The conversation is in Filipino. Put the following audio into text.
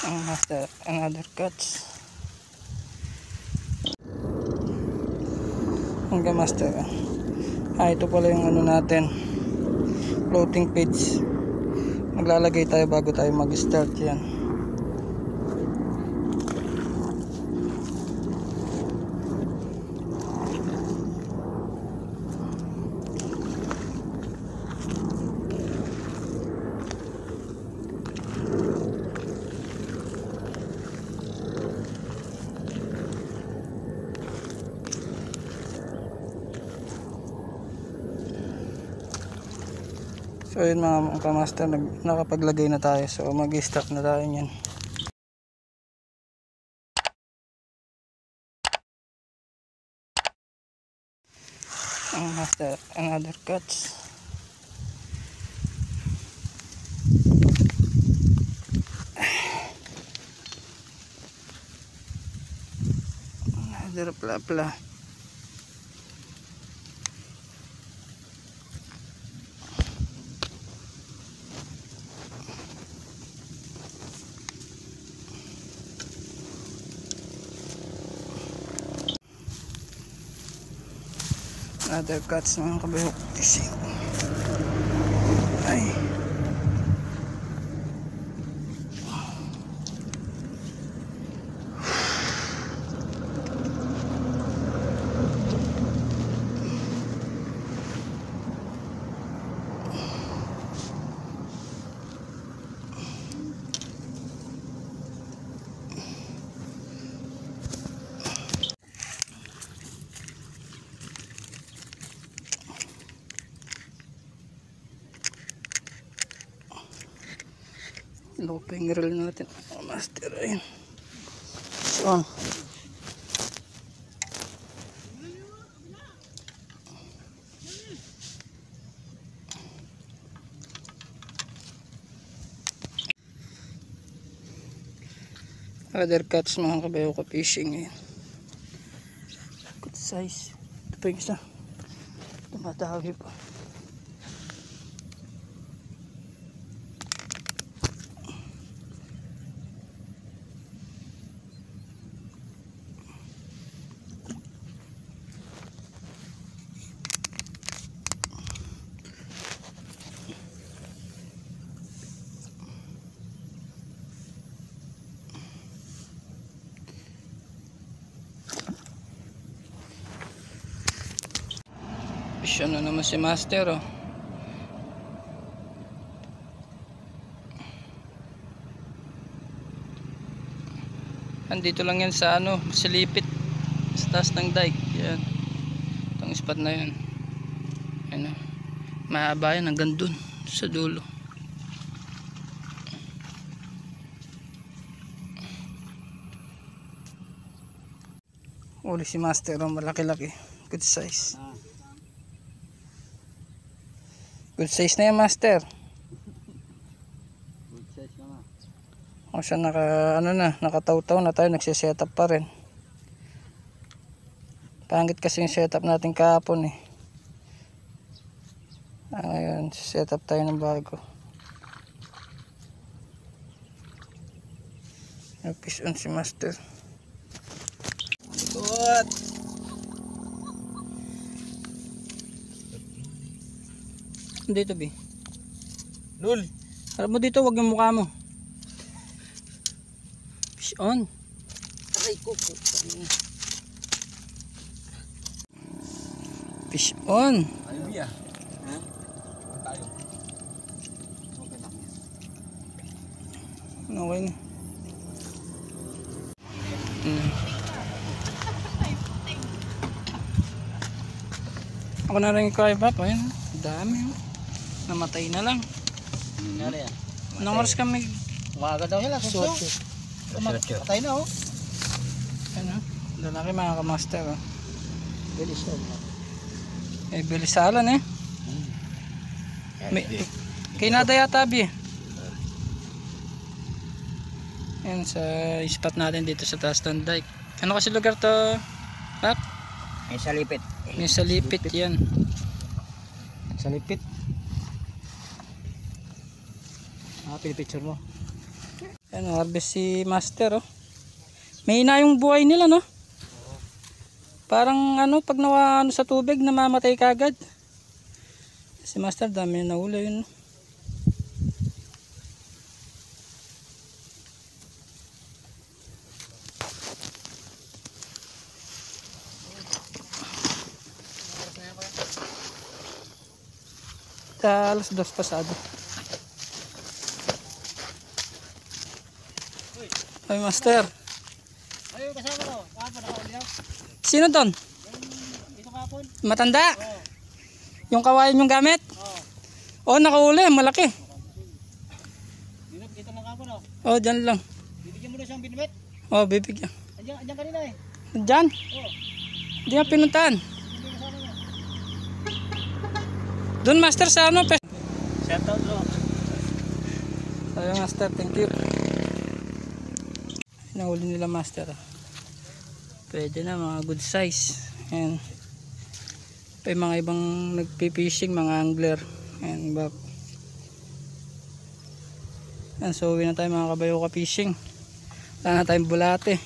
ang master, another catch. Hanggang master. Ito pala yung ano natin, floating page. Maglalagay tayo bago tayo mag-start yan. So yun mga kamaster, nakapaglagay na tayo. So mag-start na tayo nyan. Ang master, another catch. Another pla. Another cuts mga kabihok fishing. Ay. Looping reel natin master. Ayun. So other cuts mga kabayo ko fishing ngayon. Good size. Ito pa yung isa, tumatawi pa. Siya na naman si master, oh. Andito lang yan sa ano, silipit sa taas ng dike. Yan, itong spot na yun. Ano, mahaba yan hanggang dun sa dulo. Uli si master, oh, malaki-laki, good size. Good size na yan master. Good size naman. O siya nakataw-taw na tayo, nagsisetup pa rin. Pangit kasi yung setup natin kahapon eh. Ngayon, setup tayo ng bago. Fish on si master. What? Dito bi. Lul. Harap mo dito, wag yung mukha mo. Fish on. Aray ko. Fish on. Ayun biya. Ha? Tayo. Okay na. Okay na. Ako na rin kaya ba? Ayun, dami. Namatay na lang. Nangyari yan. Anong oras kami? Umaga daw nila. Suot. Patay na oh. Ano? Lalaki mga kamaster. Oh. Bilis na. Eh, bilisalan eh. Kay nada yata bi. Yan sa spot natin dito sa taas ng dike. Ano kasi lugar to? Pak? May salipit. May salipit yan. Salipit. Pinipicture mo. Ayan, harvest si Master, oh. May ina yung buhay nila, no? Parang ano, pag nawa ano, sa tubig, namamatay kagad. Si Master, dami na nahuli yun, no? Alas 2 pasado. Ay, Master. Ayun, kasama ko. Kapon ako ulit. Sino ton? Ito kapon. Matanda? Yung kawayan yung gamit? Oo. Oh, nakahuli. Malaki. Dito lang kapon oh. Oh, dyan lang. Bibigyan mo na siyang binibet. Oh, bibigyan. Andiyan kanina eh. Dyan? Oo. Hindi nga pinuntahan. Hindi kasama niya. Doon, Master, sa ano? Shout out lo. Ayun, Master. Thank you. Nahuli nila, Master. Pwede na, mga good size. Ayan. Pa yung mga ibang nagpipishing, mga angler. Ayan, bak. Ayan, so uwi na tayo mga kabayo ka fishing. Wala na tayong bulate.